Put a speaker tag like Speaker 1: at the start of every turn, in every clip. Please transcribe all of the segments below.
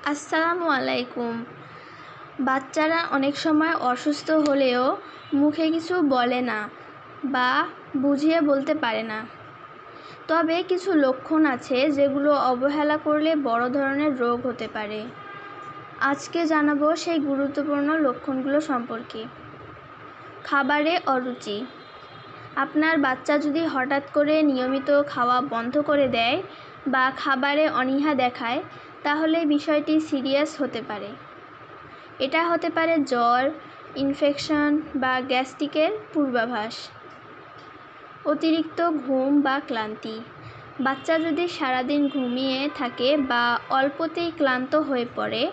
Speaker 1: আসসালামু আলাইকুম। বাচ্চারা অনেক সময় অসুস্থ হলেও মুখে কিছু বলে না বা বুঝিয়ে বলতে পারে না। তবে কিছু লক্ষণ আছে যেগুলো অবহেলা করলে বড় ধরনের রোগ হতে পারে। আজকে জানাবো সেই গুরুত্বপূর্ণ লক্ষণগুলো সম্পর্কে। খাবারে অরুচি। আপনার বাচ্চা যদি হঠাৎ করে নিয়মিত খাওয়া বন্ধ করে দেয় বা খাবারে অনীহা দেখায়, তাহলে বিষয়টি সিরিয়াস হতে পারে। এটা হতে পারে জ্বর, ইনফেকশন বা গ্যাস্ট্রিকের পূর্বাভাস। অতিরিক্ত ঘুম বা ক্লান্তি। বাচ্চা যদি সারাদিন ঘুমিয়ে থাকে বা অল্পতেই ক্লান্ত হয়ে পড়ে,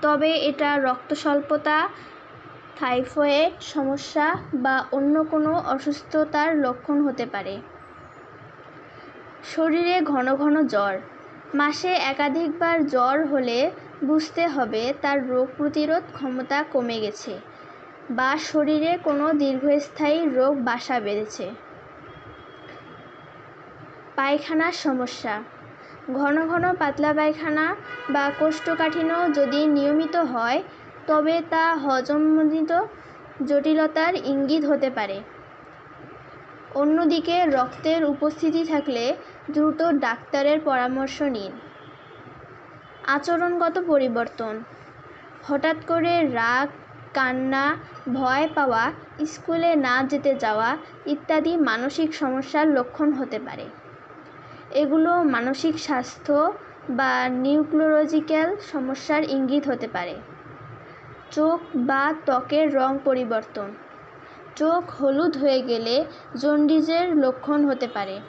Speaker 1: তবে এটা রক্তস্বল্পতা, টাইফয়েড সমস্যা বা অন্য কোনো অসুস্থতার লক্ষণ হতে পারে। শরীরে ঘন ঘন জ্বর। মাসে একাধিকবার জ্বর হলে বুঝতে হবে তার রোগ প্রতিরোধ ক্ষমতা কমে গেছে বা শরীরে কোনো দীর্ঘস্থায়ী রোগ বাসা বেঁধেছে। পায়খানার সমস্যা। ঘন ঘন পাতলা পায়খানা বা কোষ্ঠকাঠিন্য যদি নিয়মিত হয়, তবে তা হজমজনিত জটিলতার ইঙ্গিত হতে পারে। অন্যদিকে রক্তের উপস্থিতি থাকলে দ্রুত ডাক্তারের পরামর্শ নিন। আচরণগত পরিবর্তন। হঠাৎ করে রাগ, কান্না, ভয় পাওয়া, স্কুলে না যেতে যাওয়া ইত্যাদি মানসিক সমস্যার লক্ষণ হতে পারে। এগুলো মানসিক স্বাস্থ্য বা নিউরোলজিক্যাল সমস্যার ইঙ্গিত হতে পারে। চোখ বা ত্বকের রং পরিবর্তন। চোখ হলুদ হয়ে গেলে জন্ডিসের লক্ষণ হতে পারে।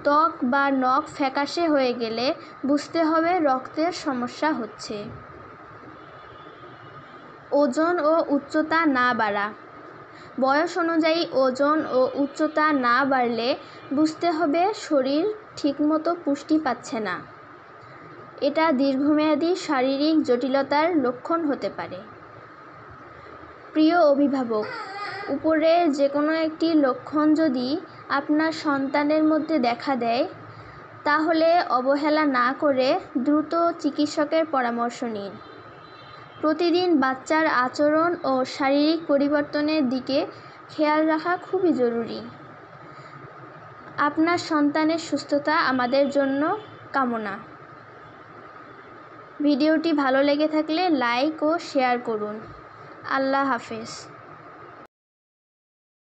Speaker 1: ত্বক বা নখ ফ্যাকাশে হয়ে গেলে বুঝতে হবে রক্তের সমস্যা হচ্ছে। ওজন ও উচ্চতা না বাড়া। বয়স অনুযায়ী ওজন ও উচ্চতা না বাড়লে বুঝতে হবে শরীর ঠিকমতো পুষ্টি পাচ্ছে না। এটা দীর্ঘমেয়াদী শারীরিক জটিলতার লক্ষণ হতে পারে। প্রিয় অভিভাবক, উপরের যে কোনো একটি লক্ষণ যদি আপনার সন্তানের মধ্যে দেখা দেয়, তাহলে অবহেলা না করে দ্রুত চিকিৎসকের পরামর্শ নিন। প্রতিদিন বাচ্চার আচরণ ও শারীরিক পরিবর্তনের দিকে খেয়াল রাখা খুবই জরুরি। আপনার সন্তানের সুস্থতা আমাদের জন্য কামনা। ভিডিওটি ভালো লেগে থাকলে লাইক ও শেয়ার করুন। আল্লাহ হাফেজ।